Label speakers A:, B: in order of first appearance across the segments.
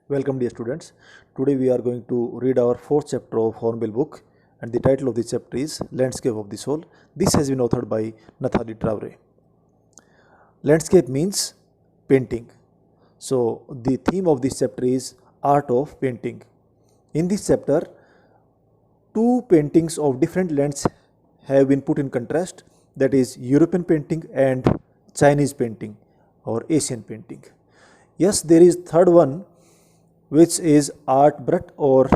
A: Welcome dear students. Today we are going to read our fourth chapter of Hornbill book, and the title of this chapter is Landscape of the Soul. This has been authored by Nathalie Traore. Landscape means painting. So the theme of this chapter is art of painting. In this chapter, two paintings of different lands have been put in contrast, that is European painting and Chinese painting or Asian painting. Yes, there is third one, which is art brut or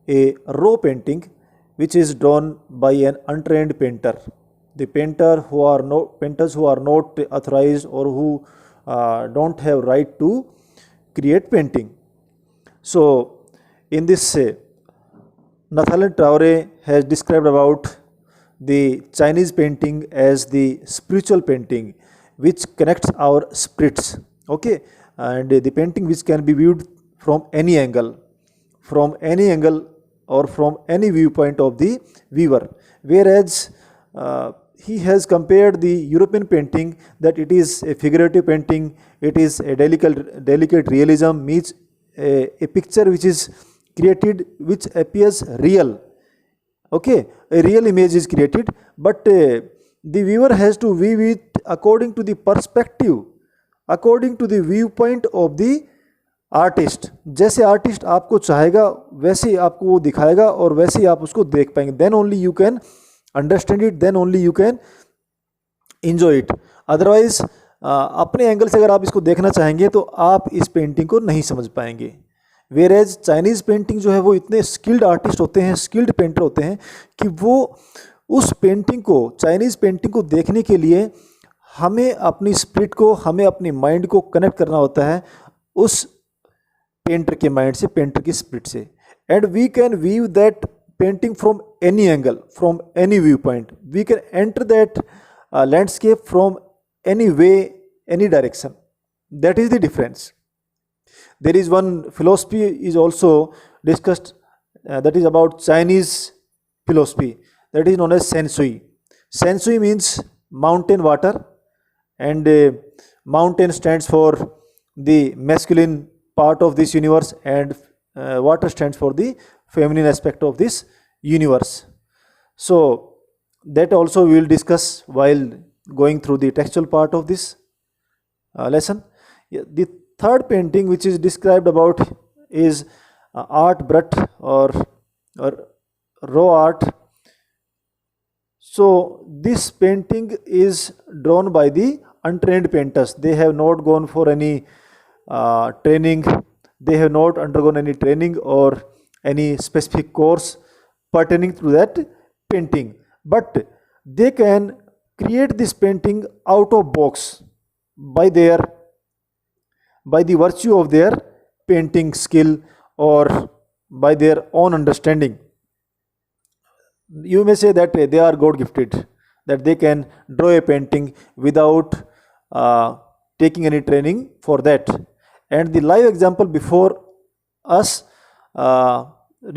A: a raw painting, which is drawn by an untrained painter. The painters who are not authorized or who don't have right to create painting. So in this Nathalie Traore has described about the Chinese painting as the spiritual painting which connects our spirits, okay, and the painting which can be viewed from any angle or from any viewpoint of the viewer, whereas he has compared the European painting that it is a figurative painting, it is a delicate realism, means a picture which is created which appears real, okay, a real image is created, but the viewer has to view it according to the perspective, according to the viewpoint of the artist. जैसे artist आपको चाहेगा वैसे ही आपको वो दिखाएगा और वैसे ही आप उसको देख पाएंगे. Then only you can understand it, then only you can enjoy it. Otherwise अपने एंगल से अगर आप इसको देखना चाहेंगे तो आप इस पेंटिंग को नहीं समझ पाएंगे. वेरेज चाइनीज़ पेंटिंग जो है वो इतने स्किल्ड आर्टिस्ट होते हैं, स्किल्ड पेंटर होते हैं कि वो उस पेंटिंग को, चाइनीज़ पेंटिंग को देखने के लिए हमें अपनी स्पिरिट को, हमें अपनी माइंड को कनेक्ट करना होता है उस पेंटर के माइंड से, पेंटर की स्पिरिट से. And we can view that painting from any angle, from any view point. We can enter that landscape from any way, any direction. That is the difference. There is one philosophy is also discussed, that is about Chinese philosophy, that is known as Sensui. Sensui means mountain water, and mountain stands for the masculine part of this universe, and water stands for the feminine aspect of this universe. So that also we will discuss while going through the textual part of this lesson. The third painting which is described about is art brut or raw art. So this painting is drawn by the untrained painters. They have not gone for any training, they have not undergone any training or any specific course pertaining to that painting, but they can create this painting out of box by the virtue of their painting skill or by their own understanding. You may say that they are God gifted, that they can draw a painting without taking any training for that. And the live example before us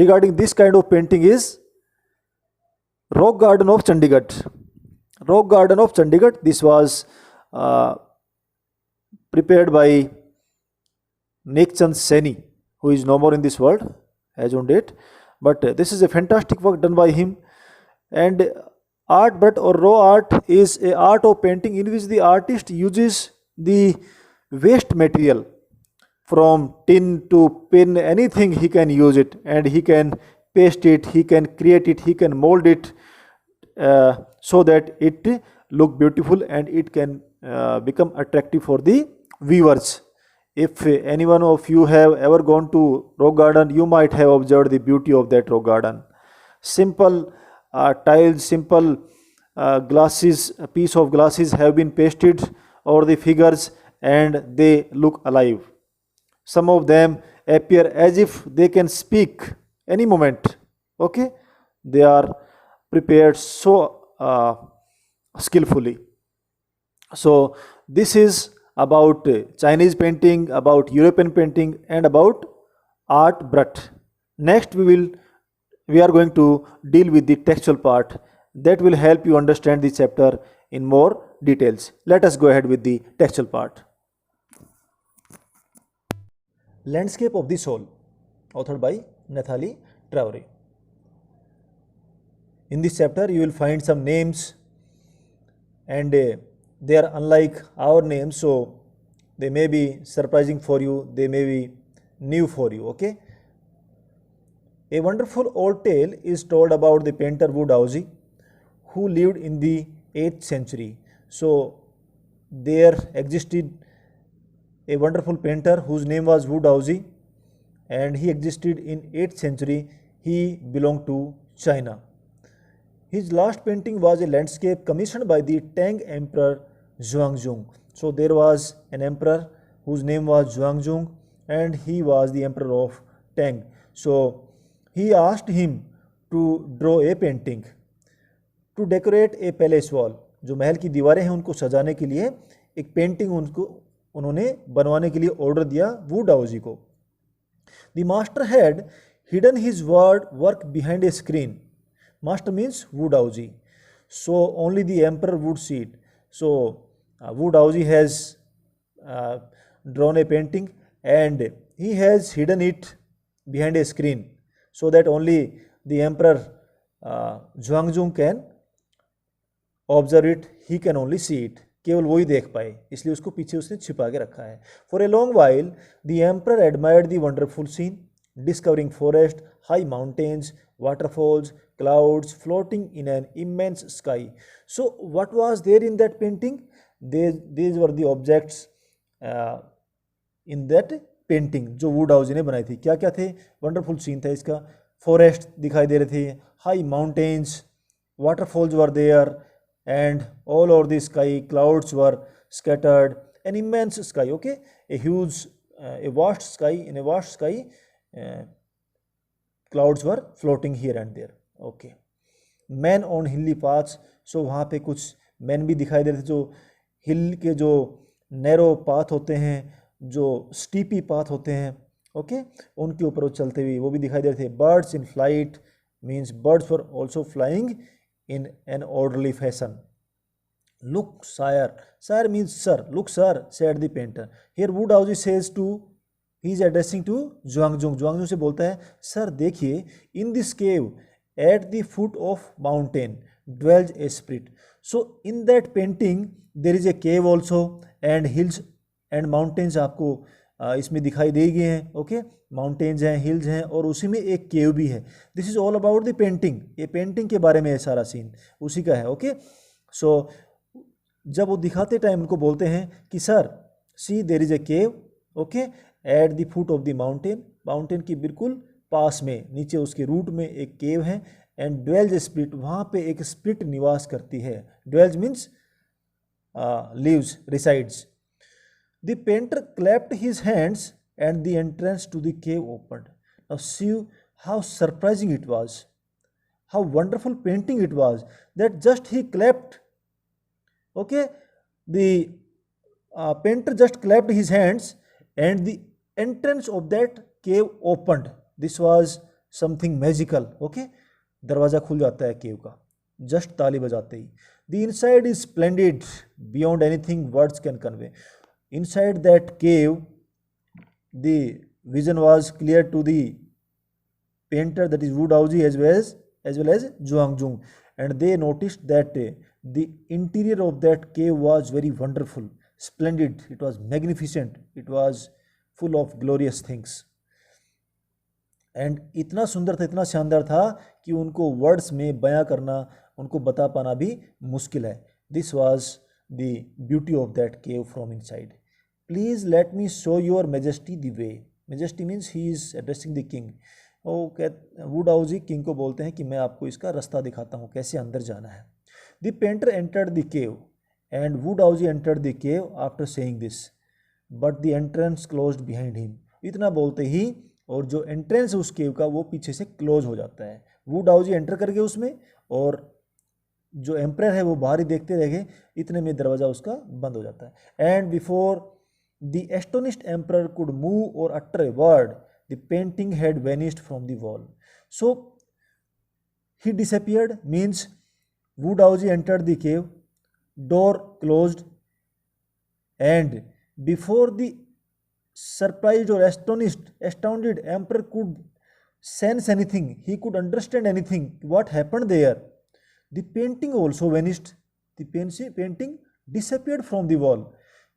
A: regarding this kind of painting is Rock Garden of Chandigarh. Rock Garden of Chandigarh, this was prepared by Nekchand Saini, who is no more in this world as on date, but this is a fantastic work done by him. And art brut or raw art is a art of painting in which the artist uses the waste material from tin to pin, anything he can use it, and he can paste it, he can create it, he can mold it so that it look beautiful and it can become attractive for the viewers. If any one of you have ever gone to rock garden, you might have observed the beauty of that rock garden. Simple tiles, simple glasses, a piece of glasses have been pasted over the figures and they look alive. Some of them appear as if they can speak any moment, okay. They are prepared so skillfully. So this is about Chinese painting, about European painting, and about art brut. Next we are going to deal with the textual part that will help you understand the chapter in more details. Let us go ahead with the textual part. Landscape of the Soul, authored by Nathalie Traoré. In this chapter, you will find some names, and they are unlike our names, so they may be surprising for you, they may be new for you. Okay. A wonderful old tale is told about the painter Woodhouse, who lived in the 8th century. So there existed a wonderful painter whose name was Woodhouse, and he existed in 8th century. He belonged to China. His last painting was a landscape commissioned by the Tang Emperor Zhuangzong. So there was an emperor whose name was Zhuangzong, and he was the emperor of Tang. So he asked him to draw a painting to decorate a palace wall. जो महल की दीवारें हैं उनको सजाने के लिए एक painting उन्होंने बनवाने के लिए ऑर्डर दिया वुडहाउसी को. The master had hidden his work behind a screen. Master means Woodhouse. So only the emperor would see it. So Woodhouse has drawn a painting and he has hidden it behind a screen so that only the emperor Zhuangzong can observe it, he can only see it. केवल वही देख पाए, इसलिए उसको पीछे उसने छिपा के रखा है. For a long while, the emperor admired the wonderful scene, discovering forest, high mountains, waterfalls, clouds floating in an immense sky. So what was there in that painting? These were the objects in that painting जो Woodhouse ने बनाई थी. क्या क्या थे? Wonderful scene था इसका. Forest दिखाई दे रहे थे, high mountains, waterfalls were there, and all over the sky clouds were scattered, an immense sky. Okay, a huge a vast sky, in a vast sky clouds were floating here and there. Okay, men on hilly paths. So वहाँ पे कुछ men भी दिखाई दे रहे थे जो हिल के जो नैरो पाथ होते हैं, जो स्टीपी पाथ होते हैं, ओके, उनके ऊपर वो चलते हुए वो भी दिखाई दे रहे थे. Birds in flight means birds were also flying in an orderly fashion. Look, sire. Sire means sir. Look, sir, said the painter. Here Woodhouse says to, he is addressing to Zhuangzong. Zhuangzong से बोलता है, sir देखिए, in this cave at the foot of mountain dwells a spirit. So in that painting there is a cave also and hills and mountains आपको इसमें दिखाई दे गए हैं. Okay, mountains हैं, हिल्स हैं और उसी में एक केव भी है. This is all about the painting. ये पेंटिंग के बारे में है सारा सीन, उसी का है. ओके, सो जब वो दिखाते टाइम उनको बोलते हैं कि sir see there is a cave, okay, at the foot of the mountain, mountain की बिल्कुल पास में नीचे उसके रूट में एक केव है. एंड ड्वेल्स ए स्पिरिट, वहाँ पे एक स्पिरिट निवास करती है. Dwells means lives, resides. The painter clapped his hands and the entrance to the cave opened. Now see how surprising it was, how wonderful painting it was, that just he clapped. Okay, the painter just clapped his hands and the entrance of that cave opened. This was something magical. Okay, दरवाजा खुल जाता है केव का just ताली बजाते ही. The inside is splendid beyond anything words can convey. Inside that cave, the vision was clear to the painter, that is Woodhouse, as well as Zhuangzong, and they noticed that the interior of that cave was very wonderful, splendid. It was magnificent. It was full of glorious things. And इतना सुंदर था, इतना शानदार था कि उनको words में बयां करना, उनको बता पाना भी मुश्किल है. This was the beauty of that cave from inside. Please let me show your majesty the way. Majesty means he is addressing the king. Woodhouse king को बोलते हैं कि मैं आपको इसका रास्ता दिखाता हूँ, कैसे अंदर जाना है. The painter entered the cave and Woodhouse entered the cave after saying this, but the entrance closed behind him. इतना बोलते ही और जो एंट्रेंस है उस केव का वो पीछे से क्लोज हो जाता है. वुडहाउस एंटर कर गए उसमें और जो एम्परर है वो बाहर ही देखते रह गए. इतने में दरवाजा उसका बंद हो जाता है. And before the astonished emperor could move or utter a word, the painting had vanished from the wall. So he disappeared means Woodhouse entered the cave, door closed, and before the surprised or astounded emperor could sense anything, he could understand anything what happened there. The painting also vanished, the painting disappeared from the wall.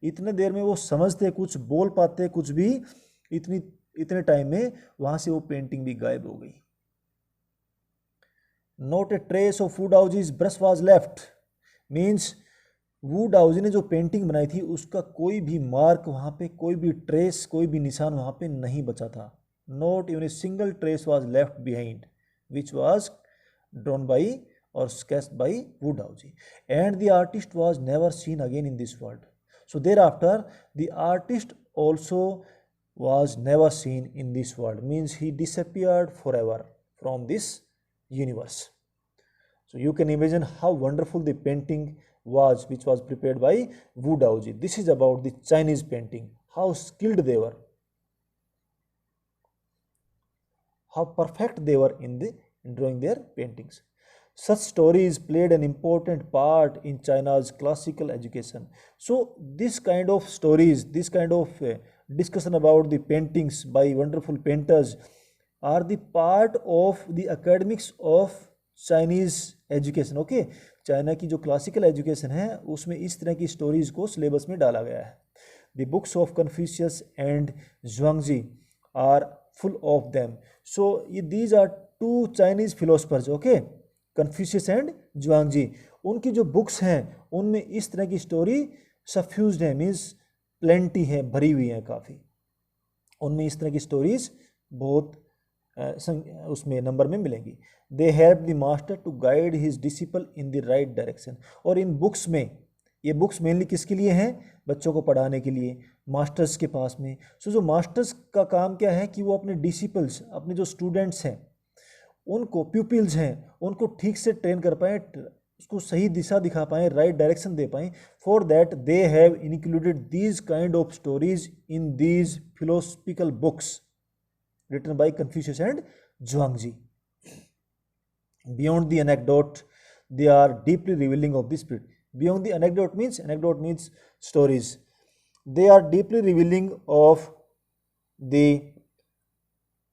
A: इतने देर में वो समझते, कुछ बोल पाते, कुछ भी, इतने टाइम में वहां से वो पेंटिंग भी गायब हो गई. Not a trace of Wudauji's brush was left, means वुडाउजी ने जो पेंटिंग बनाई थी उसका कोई भी मार्क वहाँ पे, कोई भी ट्रेस, कोई भी निशान वहाँ पे नहीं बचा था. Not even a single trace was left behind which was drawn by or sketched by Wu Daozi. And the artist was never seen again in this world. So thereafter the artist also was never seen in this world, means he disappeared forever from this universe. So you can imagine how wonderful the painting was which was prepared by Wu Daoji. This is about the Chinese painting, how skilled they were, how perfect they were in drawing their paintings. Such stories played an important part in China's classical education. So this kind of stories, this kind of discussion about the paintings by wonderful painters are the part of the academics of Chinese education. Okay, China की जो classical education है उसमें इस तरह की stories को syllabus में डाला गया है. The books of Confucius and Zhuangzi are full of them. So these are two Chinese philosophers. Okay, Confucius and Zhuangzi. उनकी जो बुक्स हैं उनमें इस तरह की स्टोरी सफ्यूज्ड है, मीन्स प्लेंटी है, भरी हुई है काफ़ी. उनमें इस तरह की स्टोरीज बहुत उसमें नंबर में मिलेंगी. They help the master to guide his disciple in the right direction. और इन बुक्स में, ये बुक्स मेनली किसके लिए हैं? बच्चों को पढ़ाने के लिए, मास्टर्स के पास में. सो जो मास्टर्स का काम क्या है कि वो अपने डिसिपल्स, अपने जो स्टूडेंट्स हैं उनको, प्यूपिल्स हैं, उनको ठीक से ट्रेन कर पाएँ, उसको सही दिशा दिखा पाएँ, राइट डायरेक्शन दे पाएँ. For that they have included these kind of stories in these philosophical books written by Confucius and Zhuangzi. Beyond the anecdote, they are deeply revealing of the spirit. Beyond the anecdote means stories. They are deeply revealing of the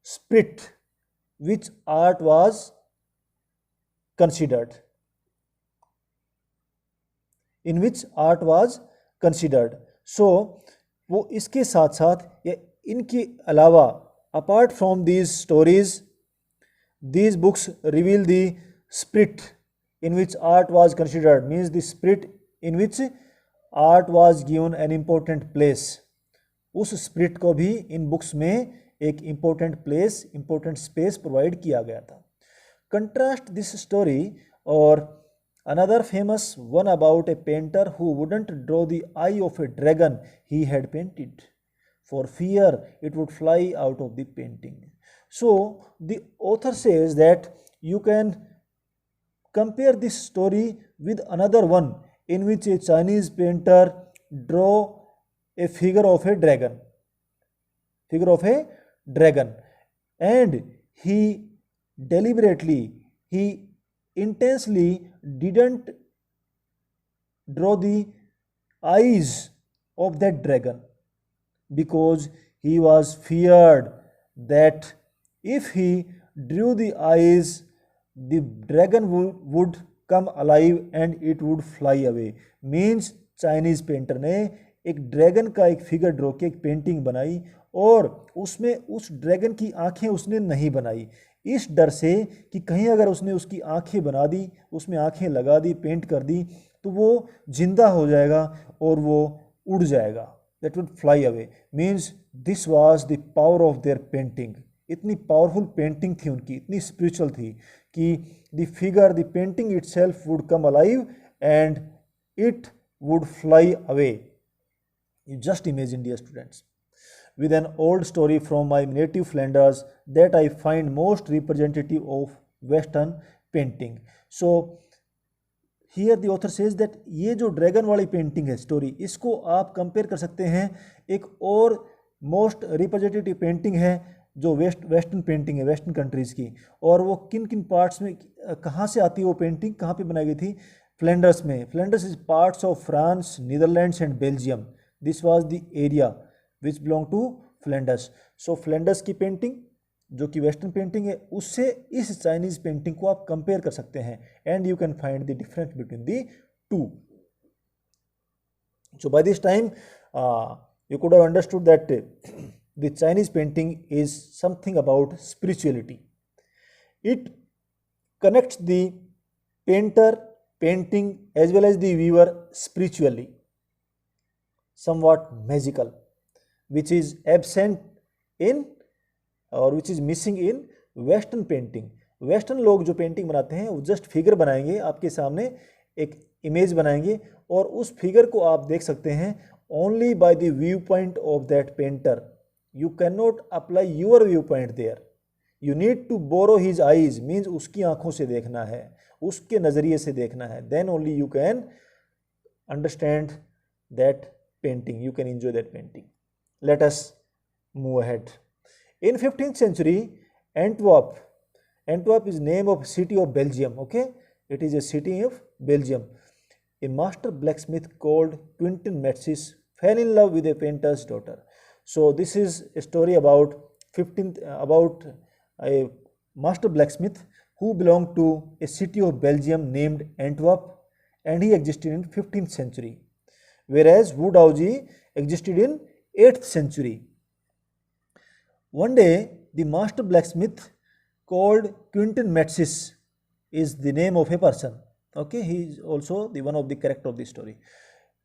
A: spirit which art was considered. In which art was considered. So वो इसके साथ साथ या इनके अलावा, apart from these stories, these books reveal the spirit in which art was considered, means the spirit in which art was given an important place. उस spirit को भी इन books में एक important place, important space provide किया गया था. Contrast this story or another famous one about a painter who wouldn't draw the eye of a dragon he had painted, for fear it would fly out of the painting. So the author says that you can compare this story with another one in which a Chinese painter draw a figure of a dragon, and he deliberately, he intensely didn't draw the eyes of that dragon, because he was feared that if he drew the eyes, the dragon would come alive and it would fly away. Means Chinese painter ने एक dragon का एक figure draw के एक painting बनाई और उसमें उस ड्रैगन की आंखें उसने नहीं बनाई, इस डर से कि कहीं अगर उसने उसकी आंखें बना दी, उसमें आंखें लगा दी, पेंट कर दी, तो वो जिंदा हो जाएगा और वो उड़ जाएगा. That would fly away. Means this was the power of their painting. इतनी पावरफुल पेंटिंग थी उनकी, इतनी स्पिरिचुअल थी कि the figure, the painting itself would come alive and it would fly away. You just imagine, dear students, with an old story from my native Flanders that I find most representative of Western painting. So here the author says that ये जो dragon वाली painting है story, इसको आप compare कर सकते हैं एक और मोस्ट रिप्रेजेंटेटिव पेंटिंग है जो वेस्टर्न पेंटिंग है, वेस्टर्न कंट्रीज़ की. और वो किन किन पार्ट्स में, कहाँ से आती है वो पेंटिंग, कहाँ पे बनाई गई थी? फ्लैंडर्स में. Flanders is parts of France, Netherlands and Belgium. This was the area which belong to Flanders. So Flanders की पेंटिंग जो कि वेस्टर्न पेंटिंग है उससे इस चाइनीज पेंटिंग को आप कंपेयर कर सकते हैं, and you can find the difference between the two. So by this time, you could have understood that the Chinese painting is something about spirituality. It connects the painter, painting as well as the viewer spiritually, somewhat magical, which is absent in और which is missing in western painting. Western लोग जो painting बनाते हैं वो just figure बनाएंगे, आपके सामने एक इमेज बनाएंगे और उस फिगर को आप देख सकते हैं only by the view point of that painter. You can not apply your view point there, you need to borrow his eyes, means उसकी आंखों से देखना है, उसके नज़रिए से देखना है, then only you can understand that painting, you can enjoy that painting. Let us move ahead. In 15th century, Antwerp is name of city of Belgium. Okay, it is a city of Belgium. A master blacksmith called Quentin Matsys fell in love with a painter's daughter. So this is a story about a master blacksmith who belonged to a city of Belgium named Antwerp, and he existed in 15th century. Whereas Wu Daoji existed in 8th century. One day, the master blacksmith called Quentin Matsys is the name of a person. Okay, he is also the one of the character of the story.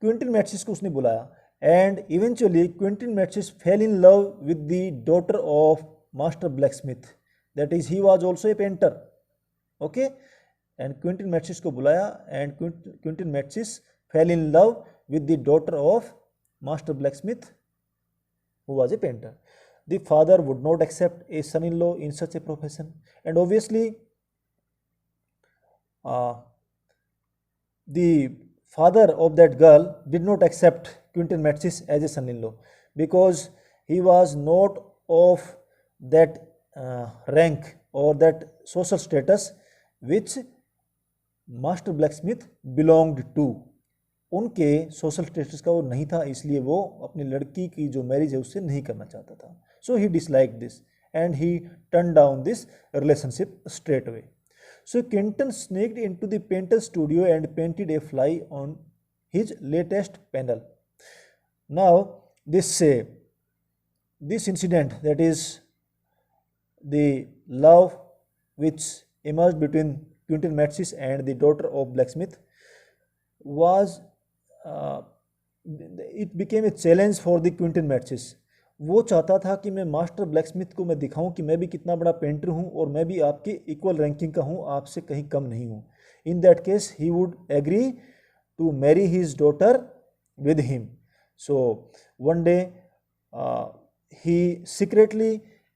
A: Quentin Matsys को उसने बुलाया, and eventually Quentin Matsys fell in love with the daughter of master blacksmith. That is, he was also a painter. Okay, and Quentin Matsys को बुलाया, and Quentin Matsys fell in love with the daughter of master blacksmith who was a painter. The father would not accept a son-in-law in such a profession, and obviously the father of that girl did not accept Quentin Matsys as a son-in-law because he was not of that rank or that social status which master blacksmith belonged to. उनके social status का वो नहीं था, इसलिए वो अपनी लड़की की जो मैरिज है उससे नहीं करना चाहता था. So he dislike this and he turn down this relationship straight away. So Quentin sneaked into the painter's studio and painted a fly on his latest panel. Now this incident, that is the love which emerged between Quentin Matsys and the daughter of blacksmith, was it became a challenge for the Quentin Matsys. वो चाहता था कि मैं master blacksmith को मैं दिखाऊं कि मैं भी कितना बड़ा पेंटर हूं और मैं भी आपके इक्वल रैंकिंग का हूं, आपसे कहीं कम नहीं हूं. In that case he would agree to marry his daughter with him. So one day he secretly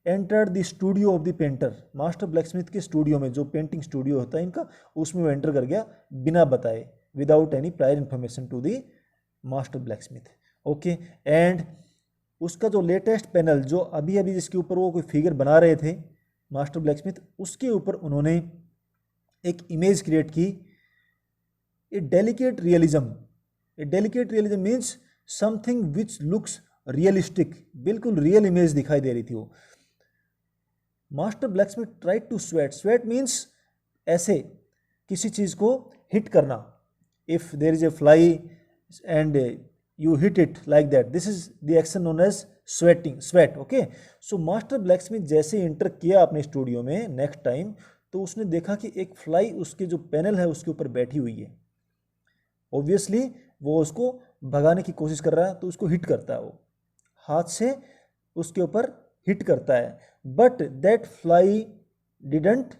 A: entered the studio of the painter. Master blacksmith के स्टूडियो में, जो पेंटिंग स्टूडियो होता है इनका, उसमें वो एंटर कर गया बिना बताए, without any prior information to the master blacksmith. Okay, and उसका जो लेटेस्ट पैनल, जो अभी अभी जिसके ऊपर वो कोई फिगर बना रहे थे मास्टर ब्लैकस्मिथ, उसके ऊपर उन्होंने एक इमेज क्रिएट की, a delicate realism. A delicate realism means something which looks realistic, बिल्कुल रियल इमेज दिखाई दे रही थी वो. Master blacksmith tried to swat. Swat means ऐसे किसी चीज़ को हिट करना. If there is a fly and you hit it like that, this is the action known as sweat. Okay, so master blacksmith जैसे इंटर किया अपने studio में next time, तो उसने देखा कि एक फ्लाई उसके जो पैनल है उसके ऊपर बैठी हुई है. ऑब्वियसली वो उसको भगाने की कोशिश कर रहा है, तो उसको हिट करता है, वो हाथ से उसके ऊपर हिट करता है. But that fly didn't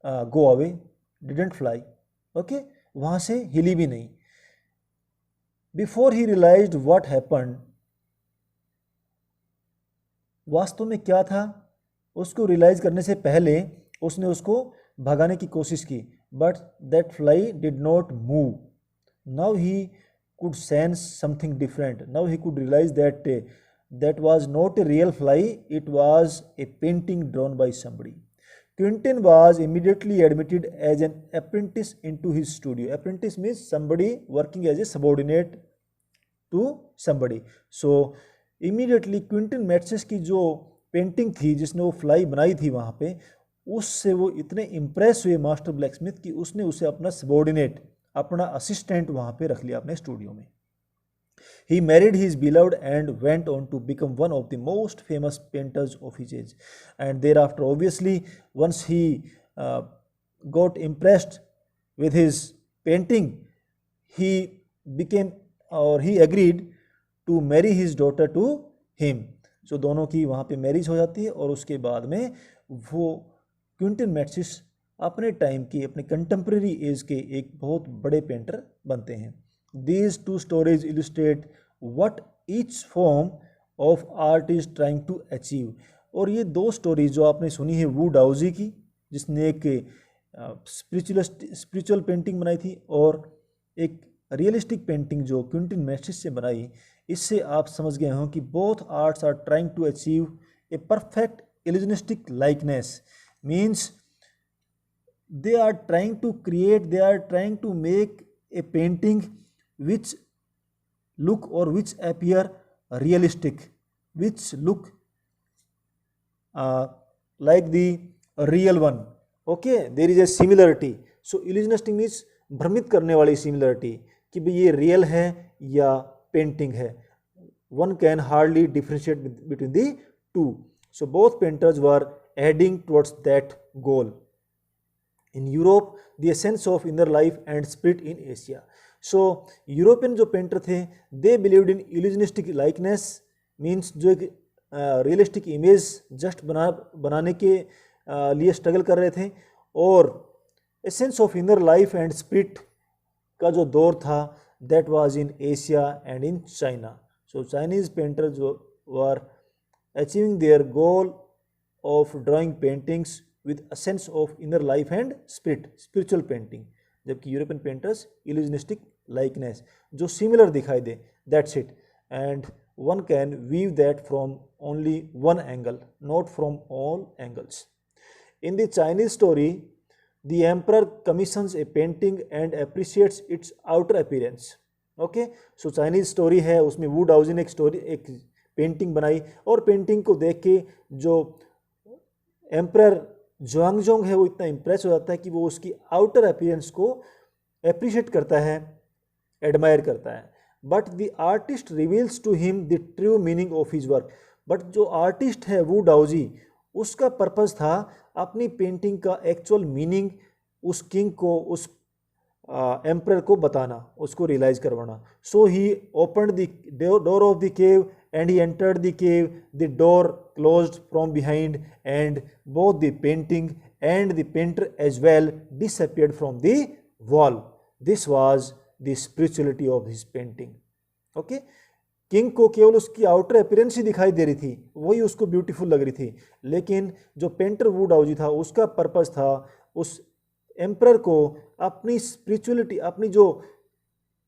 A: go away, didn't fly. Okay, वहाँ से हिली भी नहीं. Before he realized what happened, वास्तव में क्या था, उसको रियलाइज करने से पहले उसने उसको भगाने की कोशिश की. But that fly did not move. Now he could sense something different. Now he could realize that that was not a real fly, it was a painting drawn by somebody. Quentin was immediately admitted as an apprentice into his studio. Apprentice means somebody working as a subordinate to somebody. So immediately Quentin Matsys की जो painting थी जिसने वो fly बनाई थी वहाँ पे, उससे वो इतने इम्प्रेस हुए मास्टर ब्लैकस्मिथ कि उसने उसे अपना सबॉर्डिनेट, अपना असिस्टेंट वहाँ पे रख लिया अपने स्टूडियो में. He married his beloved and went on to become one of the most famous painters of his age. And thereafter, obviously, once he got impressed with his painting, he became, or he agreed to marry his daughter to him. So दोनों की वहाँ पे marriage हो जाती है और उसके बाद में वो क्विंटन मैट्सिस अपने टाइम की, अपने कंटेम्प्रेरी एज के एक बहुत बड़े पेंटर बनते हैं. These two stories illustrate what each form of art is trying to achieve. और ये दो स्टोरीज जो आपने सुनी है वू डाउजी की, जिसने एक स्पिरिचुअल पेंटिंग बनाई थी, और एक रियलिस्टिक पेंटिंग जो क्विंटन मैट्सिस से बनाई, इससे आप समझ गए हों कि both arts are trying to achieve a perfect illusionistic likeness. Means they are trying to create, they are trying to make a painting which look or which appear realistic, which look like the real one. Okay, there is a similarity. So illusionistic means भ्रमित करने वाली similarity कि भाई ये real है या painting है. One can hardly differentiate between the two. So both painters were heading towards that goal. In Europe, the essence of inner life and spirit in Asia. So European जो painter थे, they believed in illusionistic likeness, means जो एक realistic image just बनाने के लिए struggle कर रहे थे, और essence of inner life and spirit का जो दौर था, that was in Asia and in China. So Chinese painter जो were achieving their goal of drawing paintings with a sense of inner life and spirit, spiritual painting, जबकि European painters illusionistic likeness जो similar दिखाई दे, that's it. And one can view that from only one angle, not from all angles. In the Chinese story, the emperor commissions a painting and appreciates its outer appearance. Okay, so Chinese story है, उसमें वू डाउजी ने एक painting बनाई, और painting को देख के जो एम्परर जुआंगजोंग है वो इतना इम्प्रेस हो जाता है कि वो उसकी आउटर अपीयरेंस को अप्रिशिएट करता है, एडमायर करता है. But the artist reveals to him the true meaning of his work. But जो आर्टिस्ट है वू डाउजी, उसका पर्पस था अपनी पेंटिंग का एक्चुअल मीनिंग उस किंग को, उस एम्परर को बताना, उसको रियलाइज करवाना. So he opened the door of the cave and he entered the cave. The door closed from behind, and both the painting and the painter as well disappeared from the wall. This was the spirituality of his painting. Okay, king को केवल उसकी outer appearance ही दिखाई दे रही थी, वही उसको beautiful लग रही थी, लेकिन जो पेंटर वू डाउजी था उसका पर्पस था उस एम्परर को अपनी स्पिरिचुअलिटी, अपनी जो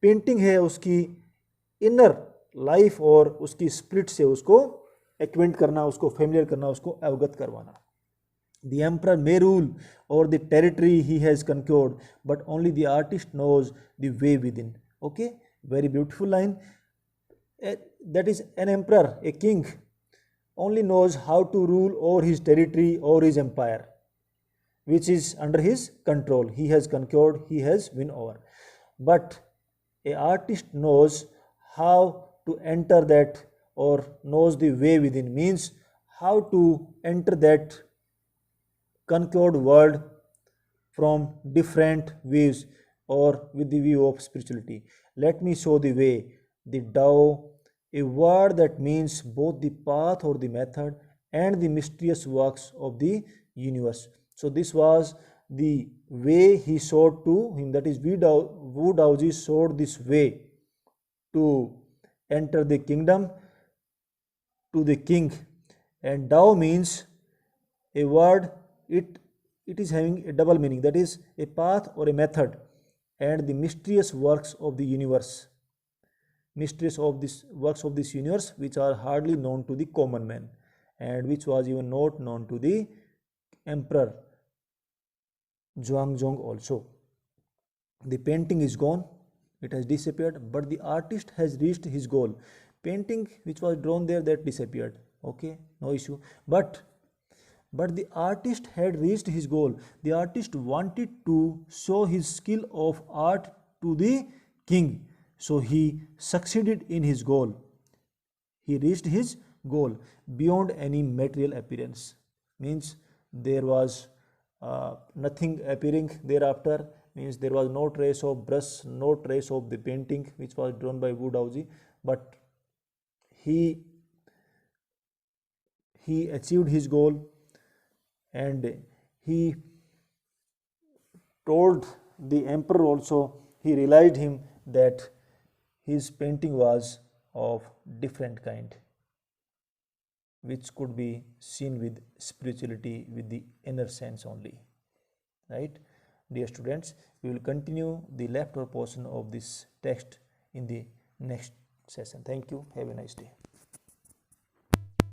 A: पेंटिंग है उसकी इनर लाइफ और उसकी स्पिरिट से उसको एक्वेंट करना, उसको फेमिलियर करना, उसको अवगत करवाना. The emperor may rule over the territory he has conquered, but only the artist knows the way within. Okay, very beautiful line. That is an emperor, a king only knows how to rule over his territory or his empire, which is under his control. He has conquered, he has won over. But a artist knows how to enter that, or knows the way within, means how to enter that conquered world from different views or with the view of spirituality. Let me show the way. The Tao, a word that means both the path or the method and the mysterious works of the universe. So this was the way he showed to him, that is Wu Daoji showed this way to enter the kingdom to the king. And Tao means a word, it is having a double meaning, that is a path or a method, and the mysterious works of the universe, mysterious of this works of this universe which are hardly known to the common man, and which was even not known to the emperor Zhuangzong also. The painting is gone, it has disappeared, but the artist has reached his goal. painting which was drawn there, that disappeared. Okay, no issue. But the artist had reached his goal. The artist wanted to show his skill of art to the king, so he succeeded in his goal. He reached his goal beyond any material appearance. Means there was nothing appearing thereafter. Means there was no trace of brush, no trace of the painting which was drawn by Woodhouse, but he achieved his goal, and he told the emperor also, he realized him that his painting was of different kind, which could be seen with spirituality, with the inner sense only. Right, dear students, we will continue the leftover portion of this text in the next session. Thank you. Have a nice day.